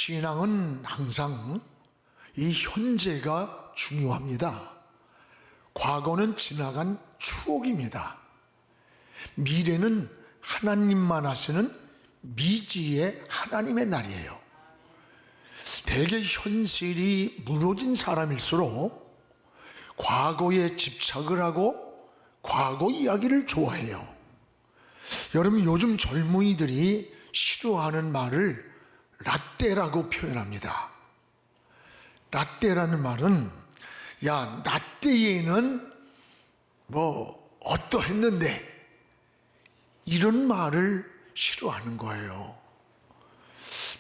신앙은 항상 이 현재가 중요합니다. 과거는 지나간 추억입니다. 미래는 하나님만 아시는 미지의 하나님의 날이에요. 대개 현실이 무너진 사람일수록 과거에 집착을 하고 과거 이야기를 좋아해요. 여러분, 요즘 젊은이들이 싫어하는 말을 라떼라고 표현합니다. 라떼라는 말은, 야, 나 때에는 뭐 어떠했는데, 이런 말을 싫어하는 거예요.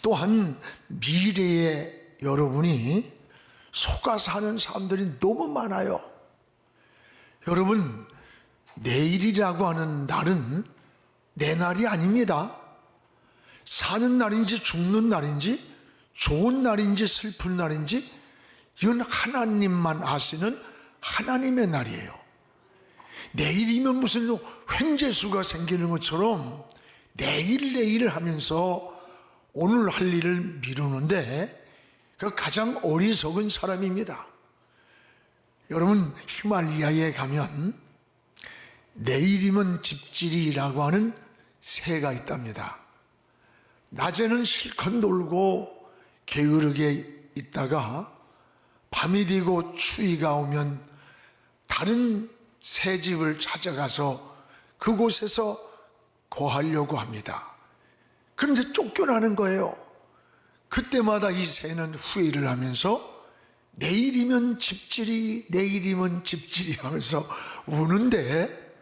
또한 미래에 여러분이 속아 사는 사람들이 너무 많아요. 여러분, 내일이라고 하는 날은 내 날이 아닙니다. 사는 날인지 죽는 날인지 좋은 날인지 슬픈 날인지 이건 하나님만 아시는 하나님의 날이에요. 내일이면 무슨 횡재수가 생기는 것처럼 내일 하면서 오늘 할 일을 미루는데 그 가장 어리석은 사람입니다. 여러분, 히말라야에 가면 내일이면 집지리라고 하는 새가 있답니다. 낮에는 실컷 놀고 게으르게 있다가 밤이 되고 추위가 오면 다른 새집을 찾아가서 그곳에서 거하려고 합니다. 그런데 쫓겨나는 거예요. 그때마다 이 새는 후회를 하면서 내일이면 집지리, 내일이면 집지리 하면서 우는데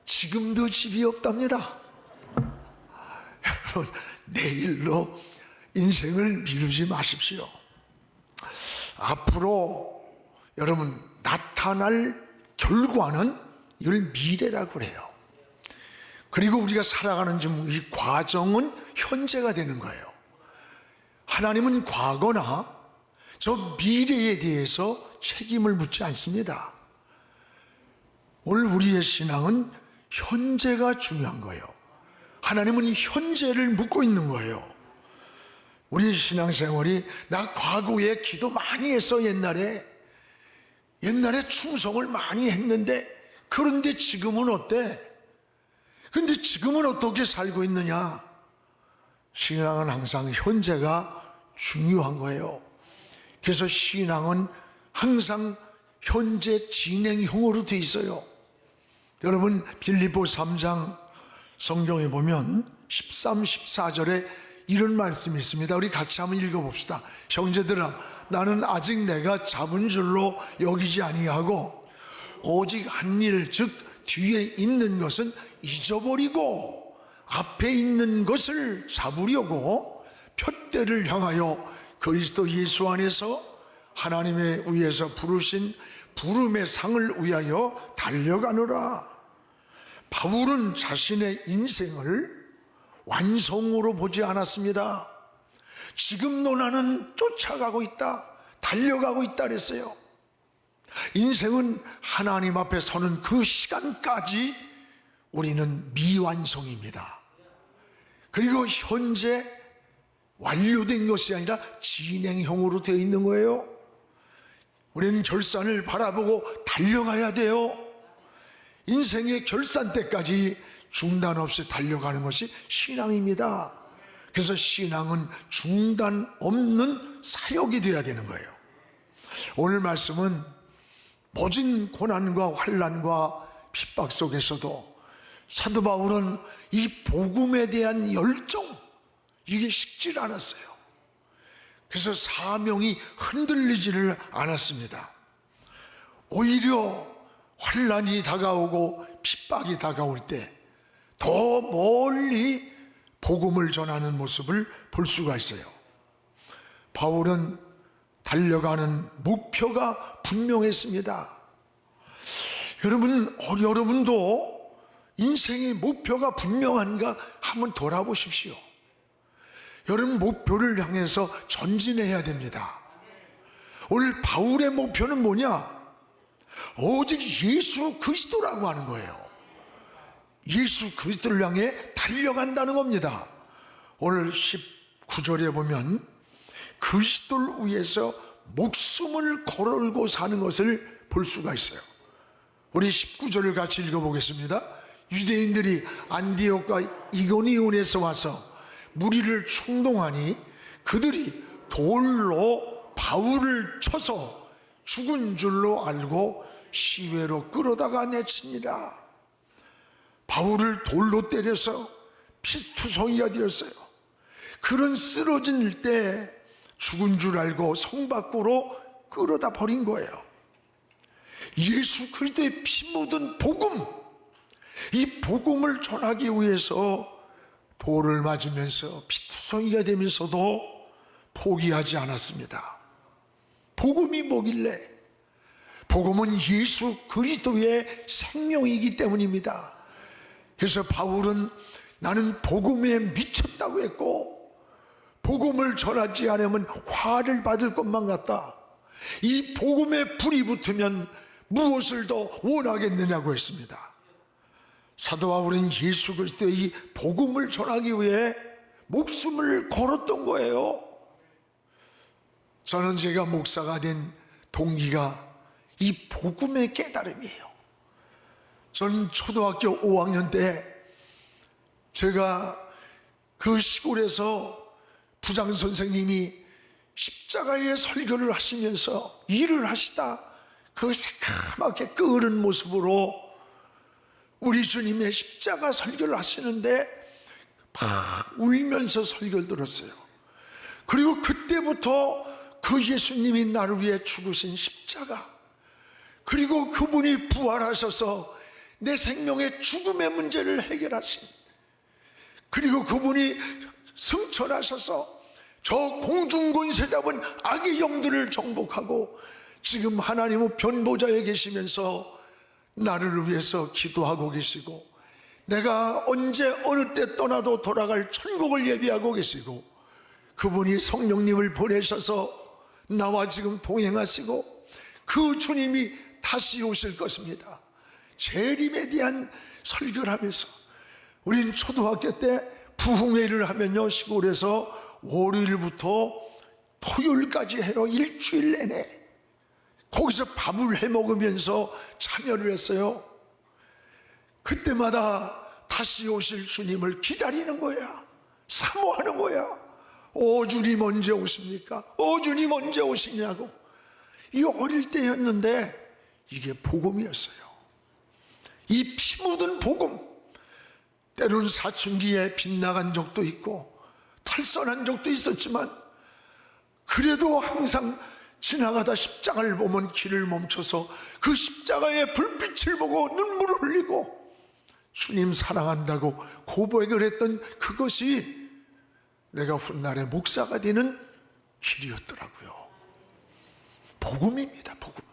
지금도 집이 없답니다. 여러분, 내일로 인생을 미루지 마십시오. 앞으로 여러분 나타날 결과는 이걸 미래라고 그래요. 그리고 우리가 살아가는 이 과정은 현재가 되는 거예요. 하나님은 과거나 저 미래에 대해서 책임을 묻지 않습니다. 오늘 우리의 신앙은 현재가 중요한 거예요. 하나님은 현재를 묻고 있는 거예요. 우리 신앙생활이 나 과거에 기도 많이 했어. 옛날에 충성을 많이 했는데 그런데 지금은 어때? 근데 지금은 어떻게 살고 있느냐? 신앙은 항상 현재가 중요한 거예요. 그래서 신앙은 항상 현재 진행형으로 돼 있어요. 여러분, 빌립보 3장 성경에 보면 13, 14절에 이런 말씀이 있습니다. 우리 같이 한번 읽어봅시다. 형제들아, 나는 아직 내가 잡은 줄로 여기지 아니하고 오직 한 일, 즉 뒤에 있는 것은 잊어버리고 앞에 있는 것을 잡으려고 표대를 향하여 그리스도 예수 안에서 하나님의 위에서 부르신 부름의 상을 위하여 달려가노라. 바울은 자신의 인생을 완성으로 보지 않았습니다. 지금도 나는 쫓아가고 있다, 달려가고 있다 그랬어요. 인생은 하나님 앞에 서는 그 시간까지 우리는 미완성입니다. 그리고 현재 완료된 것이 아니라 진행형으로 되어 있는 거예요. 우리는 결산을 바라보고 달려가야 돼요. 인생의 결산 때까지 중단 없이 달려가는 것이 신앙입니다. 그래서 신앙은 중단 없는 사역이 되어야 되는 거예요. 오늘 말씀은 모진 고난과 환난과 핍박 속에서도 사도 바울은 이 복음에 대한 열정, 이게 식질 않았어요. 그래서 사명이 흔들리지를 않았습니다. 오히려 환난이 다가오고 핍박이 다가올 때 더 멀리 복음을 전하는 모습을 볼 수가 있어요. 바울은 달려가는 목표가 분명했습니다. 여러분도 인생의 목표가 분명한가 한번 돌아보십시오. 여러분, 목표를 향해서 전진해야 됩니다. 오늘 바울의 목표는 뭐냐? 오직 예수 그리스도라고 하는 거예요. 예수 그리스도를 향해 달려간다는 겁니다. 오늘 19절에 보면 그리스도를 위해서 목숨을 걸고 사는 것을 볼 수가 있어요. 우리 19절을 같이 읽어보겠습니다. 유대인들이 안디옥과 이고니온에서 와서 무리를 충동하니 그들이 돌로 바울을 쳐서 죽은 줄로 알고 시외로 끌어다가 내치니라. 바울을 돌로 때려서 피투성이가 되었어요. 그런 쓰러질 때 죽은 줄 알고 성 밖으로 끌어다 버린 거예요. 예수 그리스도의 피 묻은 복음, 이 복음을 전하기 위해서 돌을 맞으면서 피투성이가 되면서도 포기하지 않았습니다. 복음이 뭐길래? 복음은 예수 그리스도의 생명이기 때문입니다. 그래서 바울은 나는 복음에 미쳤다고 했고, 복음을 전하지 않으면 화를 받을 것만 같다. 이 복음에 불이 붙으면 무엇을 더 원하겠느냐고 했습니다. 사도 바울은 예수 그리스도의 이 복음을 전하기 위해 목숨을 걸었던 거예요. 저는 제가 목사가 된 동기가 이 복음의 깨달음이에요. 저는 초등학교 5학년 때 제가 그 시골에서 부장 선생님이 십자가의 설교를 하시면서 일을 하시다 그 새까맣게 끓은 모습으로 우리 주님의 십자가 설교를 하시는데 막 울면서 설교를 들었어요. 그리고 그때부터 그 예수님이 나를 위해 죽으신 십자가, 그리고 그분이 부활하셔서 내 생명의 죽음의 문제를 해결하신, 그리고 그분이 승천하셔서 저 공중권세 잡은 악의 영들을 정복하고 지금 하나님의 변보좌에 계시면서 나를 위해서 기도하고 계시고, 내가 언제 어느 때 떠나도 돌아갈 천국을 예비하고 계시고, 그분이 성령님을 보내셔서 나와 지금 동행하시고 그 주님이 다시 오실 것입니다. 재림에 대한 설교를 하면서, 우린 초등학교 때 부흥회를 하면요, 시골에서 월요일부터 토요일까지 해요. 일주일 내내 거기서 밥을 해 먹으면서 참여를 했어요. 그때마다 다시 오실 주님을 기다리는 거야. 사모하는 거야. 오 주님 언제 오십니까? 오 주님 언제 오시냐고. 이 어릴 때였는데 이게 복음이었어요. 이 피 묻은 복음, 때로는 사춘기에 빗나간 적도 있고 탈선한 적도 있었지만, 그래도 항상 지나가다 십자가를 보면 길을 멈춰서 그 십자가의 불빛을 보고 눈물을 흘리고 주님 사랑한다고 고백을 했던 그것이 내가 훗날에 목사가 되는 길이었더라고요. 복음입니다. 복음.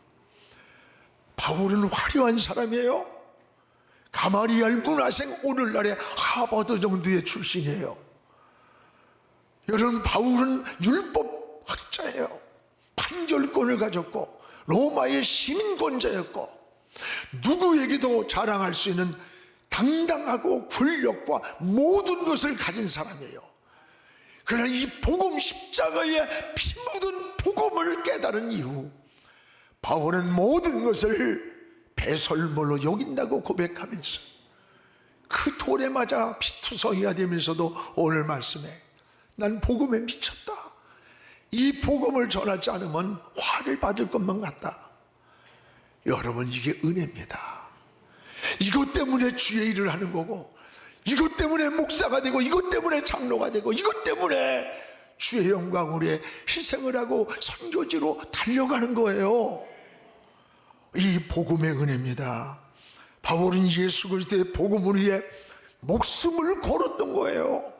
바울은 화려한 사람이에요. 가마리알 문화생, 오늘날의 하버드 정도의 출신이에요. 여러분, 바울은 율법학자예요. 판결권을 가졌고 로마의 시민권자였고 누구에게도 자랑할 수 있는 당당하고 권력과 모든 것을 가진 사람이에요. 그러나 이 복음, 십자가의 피 묻은 복음을 깨달은 이후 바울은 모든 것을 배설물로 여긴다고 고백하면서 그 돌에 맞아 피투성이가 되면서도 오늘 말씀에 난 복음에 미쳤다, 이 복음을 전하지 않으면 화를 받을 것만 같다. 여러분, 이게 은혜입니다. 이것 때문에 주의 일을 하는 거고, 이것 때문에 목사가 되고, 이것 때문에 장로가 되고, 이것 때문에 주의 영광을 위해 희생을 하고 선교지로 달려가는 거예요. 이 복음의 은혜입니다. 바울은 예수 그리스도의 복음을 위해 목숨을 걸었던 거예요.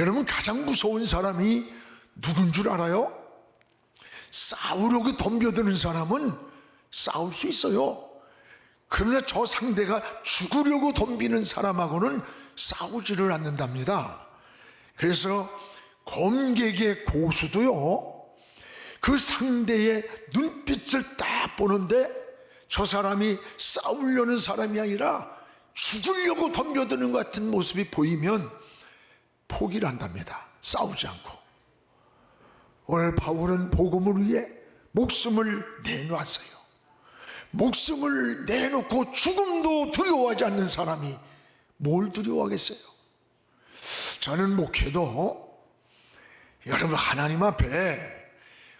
여러분, 가장 무서운 사람이 누군 줄 알아요? 싸우려고 덤벼드는 사람은 싸울 수 있어요. 그러나 저 상대가 죽으려고 덤비는 사람하고는 싸우지를 않는답니다. 그래서 검객의 고수도요, 그 상대의 눈빛을 딱 보는데 저 사람이 싸우려는 사람이 아니라 죽으려고 덤벼드는 것 같은 모습이 보이면 포기를 한답니다. 싸우지 않고. 오늘 바울은 복음을 위해 목숨을 내놨어요. 목숨을 내놓고 죽음도 두려워하지 않는 사람이 뭘 두려워하겠어요? 저는 목회도 여러분 하나님 앞에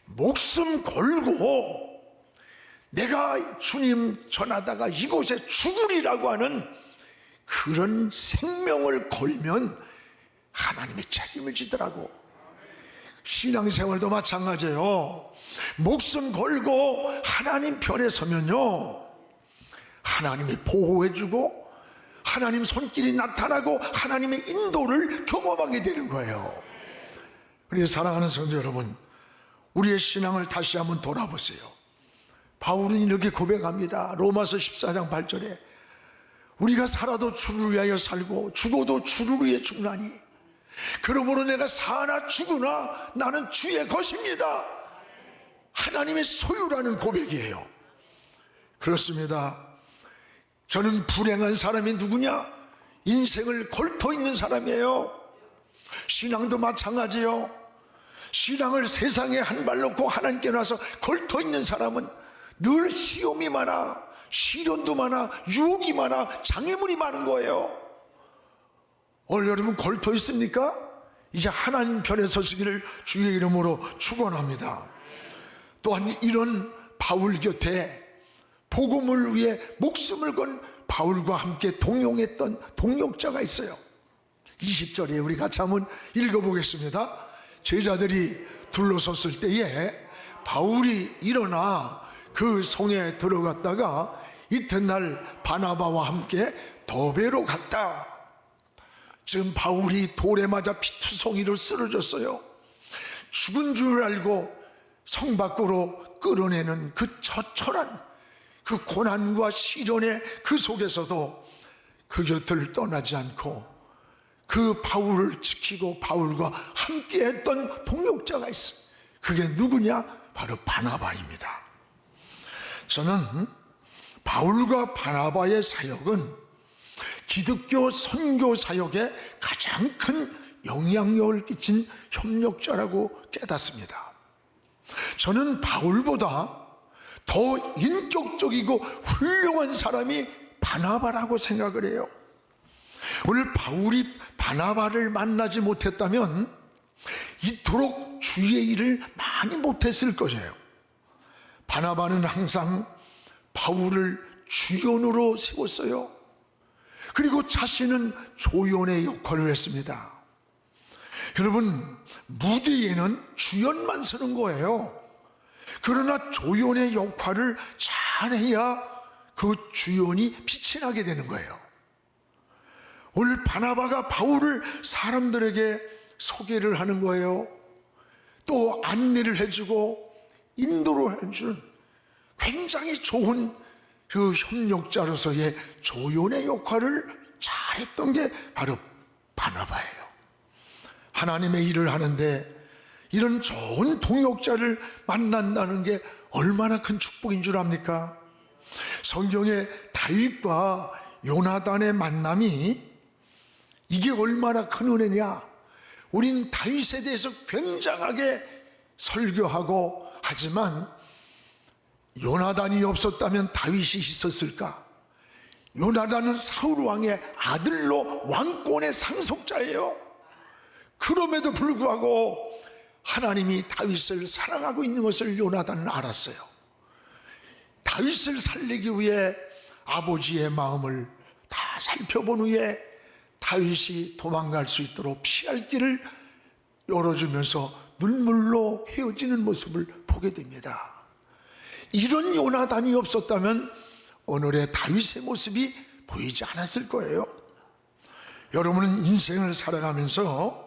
목숨 걸고 내가 주님 전하다가 이곳에 죽으리라고 하는 그런 생명을 걸면 하나님의 책임을 지더라고. 신앙생활도 마찬가지예요. 목숨 걸고 하나님 편에 서면요, 하나님이 보호해주고 하나님 손길이 나타나고 하나님의 인도를 경험하게 되는 거예요. 그래서 사랑하는 성도 여러분, 우리의 신앙을 다시 한번 돌아보세요. 바울은 이렇게 고백합니다. 로마서 14장 8절에 우리가 살아도 주를 위하여 살고 죽어도 주를 위해 죽나니 그러므로 내가 사나 죽으나 나는 주의 것입니다. 하나님의 소유라는 고백이에요. 그렇습니다. 저는 불행한 사람이 누구냐? 인생을 걸터 있는 사람이에요. 신앙도 마찬가지요. 신앙을 세상에 한 발 놓고 하나님께 나서 걸터 있는 사람은 늘 시험이 많아, 시련도 많아, 유혹이 많아, 장애물이 많은 거예요. 오늘 여러분 걸터 있습니까? 이제 하나님 편에 서시기를 주의 이름으로 축원합니다. 또한 이런 바울 곁에 복음을 위해 목숨을 건 바울과 함께 동용했던 동역자가 있어요. 20절에 우리 같이 한번 읽어보겠습니다. 제자들이 둘러섰을 때에 바울이 일어나 그 성에 들어갔다가 이튿날 바나바와 함께 더베로 갔다. 지금 바울이 돌에 맞아 피투성이로 쓰러졌어요. 죽은 줄 알고 성 밖으로 끌어내는 그 처철한 그 고난과 시련의 그 속에서도 그 곁을 떠나지 않고 그 바울을 지키고 바울과 함께 했던 동역자가 있어요. 그게 누구냐? 바로 바나바입니다. 저는 바울과 바나바의 사역은 기독교 선교 사역에 가장 큰 영향력을 끼친 협력자라고 깨닫습니다. 저는 바울보다 더 인격적이고 훌륭한 사람이 바나바라고 생각을 해요. 오늘 바울이 바나바를 만나지 못했다면 이토록 주의 일을 많이 못했을 것이에요. 바나바는 항상 바울을 주연으로 세웠어요. 그리고 자신은 조연의 역할을 했습니다. 여러분, 무대에는 주연만 서는 거예요. 그러나 조연의 역할을 잘해야 그 주연이 빛이 나게 되는 거예요. 오늘 바나바가 바울을 사람들에게 소개를 하는 거예요. 또 안내를 해주고 인도를 해준 굉장히 좋은 그 협력자로서의 조연의 역할을 잘했던 게 바로 바나바예요. 하나님의 일을 하는데 이런 좋은 동역자를 만난다는 게 얼마나 큰 축복인 줄 압니까? 성경의 다윗과 요나단의 만남이 이게 얼마나 큰 은혜냐? 우린 다윗에 대해서 굉장하게 설교하고 하지만 요나단이 없었다면 다윗이 있었을까? 요나단은 사울 왕의 아들로 왕권의 상속자예요. 그럼에도 불구하고 하나님이 다윗을 사랑하고 있는 것을 요나단은 알았어요. 다윗을 살리기 위해 아버지의 마음을 다 살펴본 후에 다윗이 도망갈 수 있도록 피할 길을 열어주면서 눈물로 헤어지는 모습을 보게 됩니다. 이런 요나단이 없었다면 오늘의 다윗의 모습이 보이지 않았을 거예요. 여러분은 인생을 살아가면서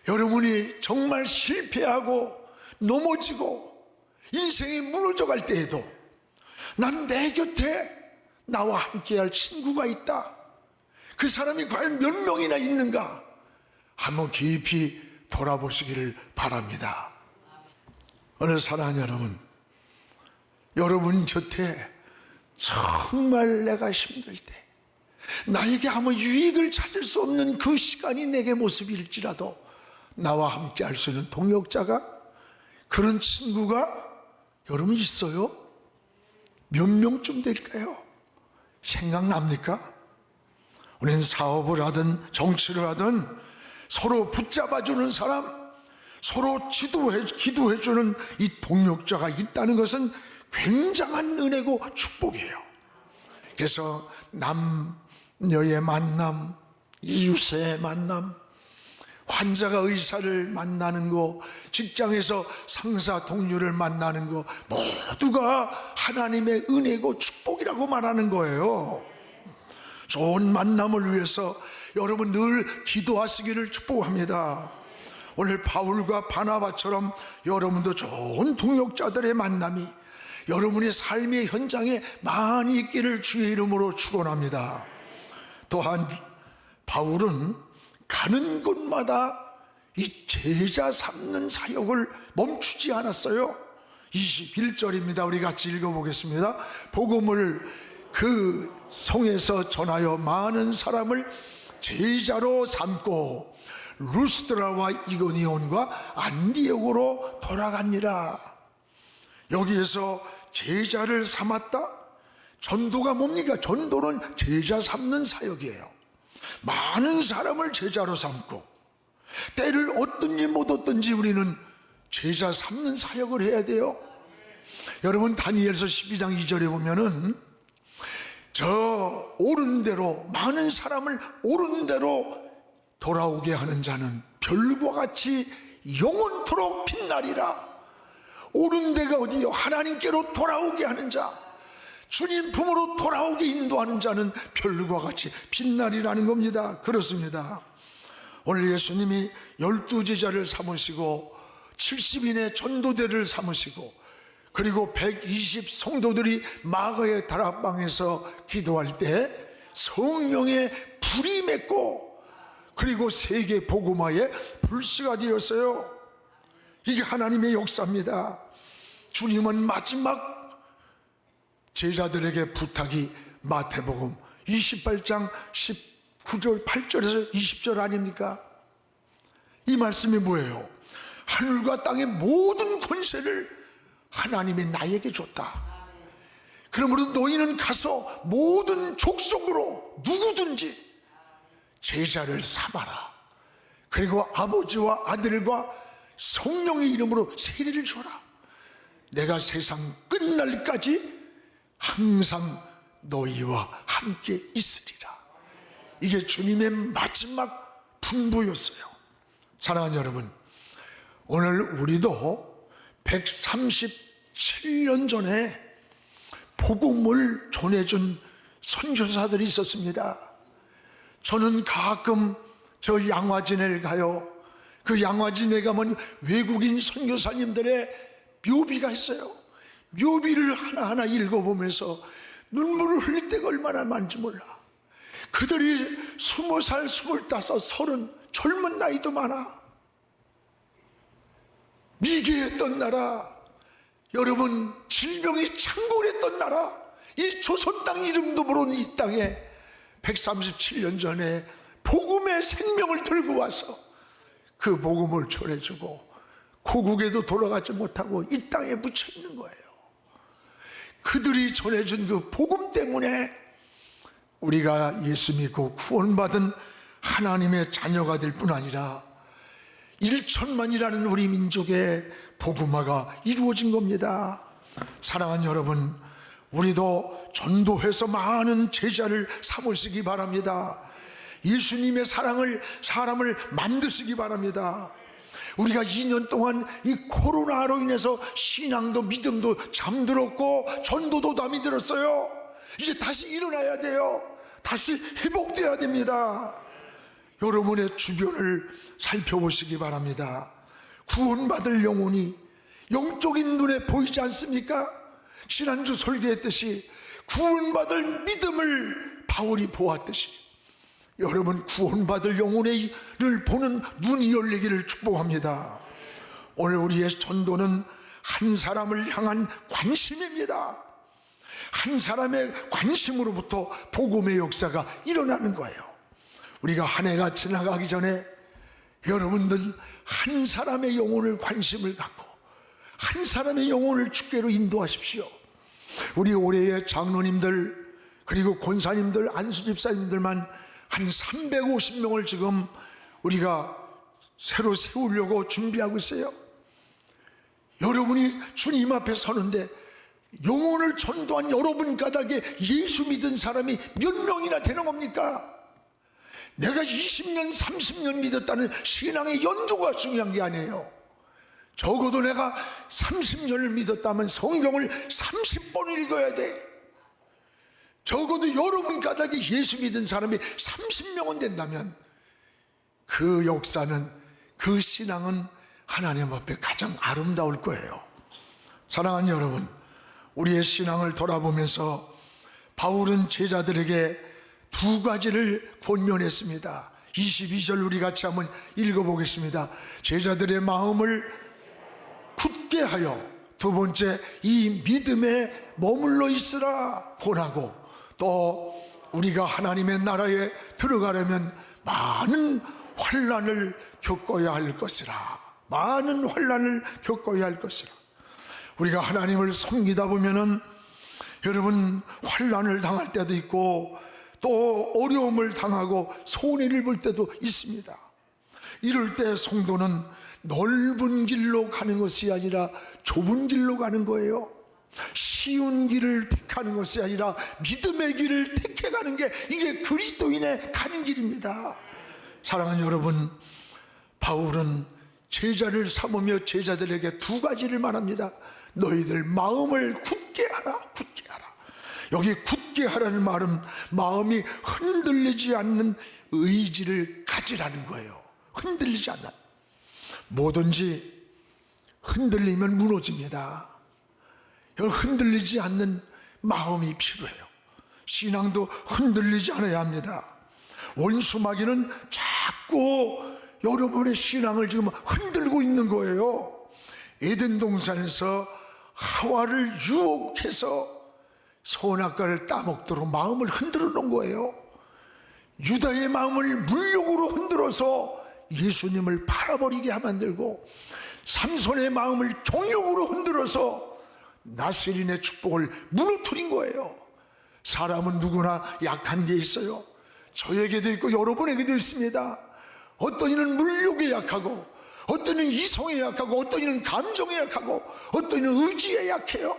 여러분이 정말 실패하고 넘어지고 인생이 무너져 갈 때에도 난 내 곁에 나와 함께할 친구가 있다. 그 사람이 과연 몇 명이나 있는가? 한번 깊이 돌아보시기를 바랍니다. 오늘 사랑하는 여러분, 여러분 곁에 정말 내가 힘들 때 나에게 아무 유익을 찾을 수 없는 그 시간이 내게 모습일지라도 나와 함께 할 수 있는 동역자가 그런 친구가 여러분 있어요? 몇 명쯤 될까요? 생각납니까? 우리는 사업을 하든 정치를 하든 서로 붙잡아주는 사람, 서로 기도해주는 이 동역자가 있다는 것은 굉장한 은혜고 축복이에요. 그래서 남녀의 만남, 이웃의 만남, 환자가 의사를 만나는 거, 직장에서 상사 동료를 만나는 거, 모두가 하나님의 은혜고 축복이라고 말하는 거예요. 좋은 만남을 위해서 여러분 늘 기도하시기를 축복합니다. 오늘 바울과 바나바처럼 여러분도 좋은 동역자들의 만남이 여러분의 삶의 현장에 많이 있기를 주의 이름으로 축원합니다. 또한 바울은 가는 곳마다 이 제자 삼는 사역을 멈추지 않았어요. 21절입니다. 우리 같이 읽어보겠습니다. 복음을 그 성에서 전하여 많은 사람을 제자로 삼고 루스드라와 이고니온과 안디옥으로 돌아갑니다. 여기에서 제자를 삼았다? 전도가 뭡니까? 전도는 제자 삼는 사역이에요. 많은 사람을 제자로 삼고 때를 얻든지 못 얻든지 우리는 제자 삼는 사역을 해야 돼요. 여러분 다니엘서 12장 2절에 보면은 저 옳은 대로 많은 사람을 옳은 대로 돌아오게 하는 자는 별과 같이 영원토록 빛나리라. 옳은 데가 어디요? 하나님께로 돌아오게 하는 자, 주님 품으로 돌아오게 인도하는 자는 별과 같이 빛나리라는 겁니다. 그렇습니다. 오늘 예수님이 12제자를 삼으시고 70인의 전도대를 삼으시고 그리고 120 성도들이 마가의 다락방에서 기도할 때 성령의 불이 맺고 그리고 세계 복음화의 불씨가 되었어요. 이게 하나님의 역사입니다. 주님은 마지막 제자들에게 부탁이 마태복음 28장 19절 8절에서 20절 아닙니까? 이 말씀이 뭐예요? 하늘과 땅의 모든 권세를 하나님이 나에게 줬다. 그러므로 너희는 가서 모든 족속으로 누구든지 제자를 삼아라. 그리고 아버지와 아들과 성령의 이름으로 세례를 줘라. 내가 세상 끝날까지 항상 너희와 함께 있으리라. 이게 주님의 마지막 분부였어요. 사랑하는 여러분, 오늘 우리도 137년 전에 복음을 전해준 선교사들이 있었습니다. 저는 가끔 저 양화진에 가요. 그 양화진에 가면 외국인 선교사님들의 묘비가 있어요. 묘비를 하나하나 읽어보면서 눈물을 흘릴 때가 얼마나 많은지 몰라. 그들이 20살, 25, 30 젊은 나이도 많아. 미개했던 나라, 여러분 질병이 창궐했던 나라, 이 조선 땅 이름도 모르는 이 땅에 137년 전에 복음의 생명을 들고 와서 그 복음을 전해주고 고국에도 돌아가지 못하고 이 땅에 묻혀 있는 거예요. 그들이 전해준 그 복음 때문에 우리가 예수 믿고 구원받은 하나님의 자녀가 될 뿐 아니라 1천만이라는 우리 민족의 복음화가 이루어진 겁니다. 사랑하는 여러분, 우리도 전도해서 많은 제자를 삼으시기 바랍니다. 예수님의 사람을 만드시기 바랍니다. 우리가 2년 동안 이 코로나로 인해서 신앙도 믿음도 잠들었고 전도도 잠이 들었어요. 이제 다시 일어나야 돼요. 다시 회복돼야 됩니다. 여러분의 주변을 살펴보시기 바랍니다. 구원받을 영혼이 영적인 눈에 보이지 않습니까? 지난주 설교했듯이 구원받을 믿음을 바울이 보았듯이 여러분 구원받을 영혼을 보는 눈이 열리기를 축복합니다. 오늘 우리의 전도는 한 사람을 향한 관심입니다. 한 사람의 관심으로부터 복음의 역사가 일어나는 거예요. 우리가 한 해가 지나가기 전에 여러분들 한 사람의 영혼을 관심을 갖고 한 사람의 영혼을 주께로 인도하십시오. 우리 올해의 장로님들 그리고 권사님들 안수집사님들만 한 350명을 지금 우리가 새로 세우려고 준비하고 있어요. 여러분이 주님 앞에 서는데 영혼을 전도한 여러분 가닥에 예수 믿은 사람이 몇 명이나 되는 겁니까? 내가 20년 30년 믿었다는 신앙의 연조가 중요한 게 아니에요. 적어도 내가 30년을 믿었다면 성경을 30번 읽어야 돼. 적어도 여러분 가닥에 예수 믿은 사람이 30명은 된다면 그 역사는, 그 신앙은 하나님 앞에 가장 아름다울 거예요. 사랑하는 여러분, 우리의 신앙을 돌아보면서 바울은 제자들에게 두 가지를 권면했습니다. 22절 우리 같이 한번 읽어보겠습니다. 제자들의 마음을 굳게 하여, 두 번째 이 믿음에 머물러 있으라 권하고, 또 우리가 하나님의 나라에 들어가려면 많은 환난을 겪어야 할 것이라. 많은 환난을 겪어야 할 것이라. 우리가 하나님을 섬기다 보면은 여러분 환난을 당할 때도 있고 또 어려움을 당하고 손해를 볼 때도 있습니다. 이럴 때 성도는 넓은 길로 가는 것이 아니라 좁은 길로 가는 거예요. 쉬운 길을 택하는 것이 아니라 믿음의 길을 택해가는 게 이게 그리스도인의 가는 길입니다. 사랑하는 여러분, 바울은 제자를 삼으며 제자들에게 두 가지를 말합니다. 너희들 마음을 굳게 하라, 굳게 하라. 여기 굳게 하라는 말은 마음이 흔들리지 않는 의지를 가지라는 거예요. 흔들리지 않는, 뭐든지 흔들리면 무너집니다. 흔들리지 않는 마음이 필요해요. 신앙도 흔들리지 않아야 합니다. 원수 마귀는 자꾸 여러분의 신앙을 지금 흔들고 있는 거예요. 에덴 동산에서 하와를 유혹해서 선악과를 따먹도록 마음을 흔들어 놓은 거예요. 유다의 마음을 물욕으로 흔들어서 예수님을 팔아버리게 만들고, 삼손의 마음을 정욕으로 흔들어서 나세린의 축복을 무너뜨린 거예요. 사람은 누구나 약한 게 있어요. 저에게도 있고 여러분에게도 있습니다. 어떤 이는 물욕에 약하고, 어떤 이는 이성에 약하고, 어떤 이는 감정에 약하고, 어떤 이는 의지에 약해요.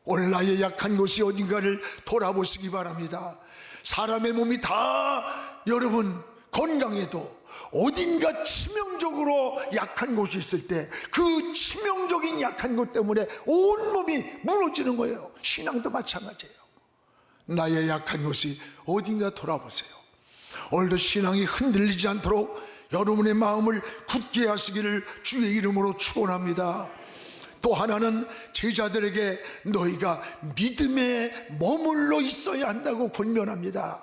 오늘 나의 약한 곳이 어딘가를 돌아보시기 바랍니다. 사람의 몸이 다 여러분 건강해도 어딘가 치명적으로 약한 곳이 있을 때 그 치명적인 약한 곳 때문에 온 몸이 무너지는 거예요. 신앙도 마찬가지예요. 나의 약한 곳이 어딘가 돌아보세요. 오늘도 신앙이 흔들리지 않도록 여러분의 마음을 굳게 하시기를 주의 이름으로 축원합니다. 또 하나는 제자들에게 너희가 믿음에 머물러 있어야 한다고 권면합니다.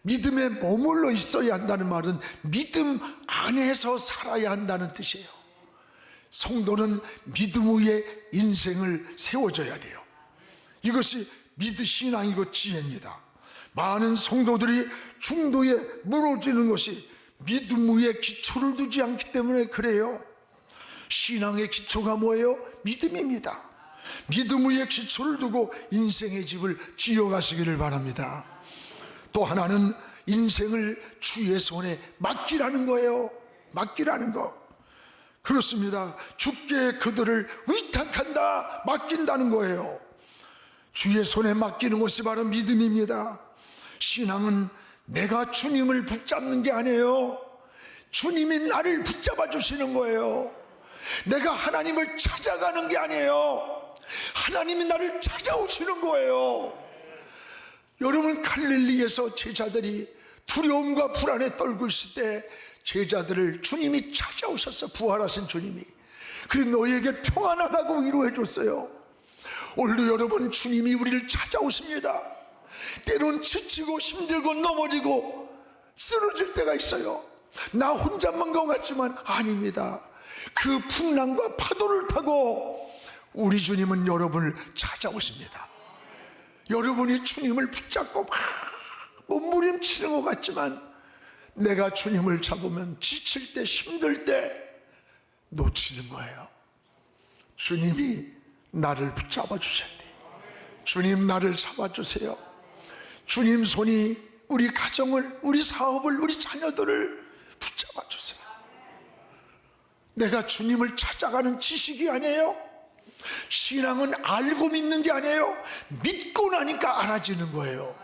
믿음에 머물러 있어야 한다는 말은 믿음 안에서 살아야 한다는 뜻이에요. 성도는 믿음 위에 인생을 세워줘야 돼요. 이것이 신앙이고 지혜입니다. 많은 성도들이 중도에 무너지는 것이 믿음 위에 기초를 두지 않기 때문에 그래요. 신앙의 기초가 뭐예요? 믿음입니다. 믿음 위에 기초를 두고 인생의 집을 지어가시기를 바랍니다. 또 하나는 인생을 주의 손에 맡기라는 거예요. 맡기라는 거. 그렇습니다. 주께 그들을 위탁한다, 맡긴다는 거예요. 주의 손에 맡기는 것이 바로 믿음입니다. 신앙은 내가 주님을 붙잡는 게 아니에요. 주님이 나를 붙잡아 주시는 거예요. 내가 하나님을 찾아가는 게 아니에요. 하나님이 나를 찾아오시는 거예요. 여러분, 갈릴리에서 제자들이 두려움과 불안에 떨고 있을 때 제자들을 주님이 찾아오셨어. 부활하신 주님이. 그리고 너희에게 평안하라고 위로해 줬어요. 오늘도 여러분, 주님이 우리를 찾아오십니다. 때론 지치고 힘들고 넘어지고 쓰러질 때가 있어요. 나 혼자만 것 같지만 아닙니다. 그 풍랑과 파도를 타고 우리 주님은 여러분을 찾아오십니다. 여러분이 주님을 붙잡고 막 몸부림치는 것 같지만 내가 주님을 잡으면 지칠 때, 힘들 때 놓치는 거예요. 주님이 나를 붙잡아 주셔야 돼. 주님 나를 잡아주세요. 주님 손이 우리 가정을, 우리 사업을, 우리 자녀들을 붙잡아 주세요. 내가 주님을 찾아가는 지식이 아니에요. 신앙은 알고 믿는 게 아니에요. 믿고 나니까 알아지는 거예요.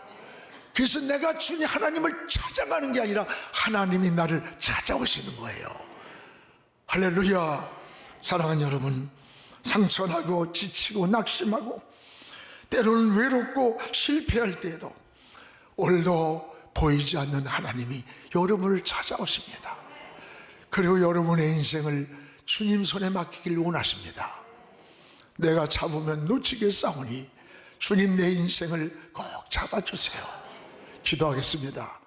그래서 내가 주님 하나님을 찾아가는 게 아니라 하나님이 나를 찾아오시는 거예요. 할렐루야. 사랑하는 여러분, 상처나고 지치고 낙심하고 때로는 외롭고 실패할 때에도 오늘도 보이지 않는 하나님이 여러분을 찾아오십니다. 그리고 여러분의 인생을 주님 손에 맡기길 원하십니다. 내가 잡으면 놓치겠사오니 주님 내 인생을 꼭 잡아주세요. 기도하겠습니다.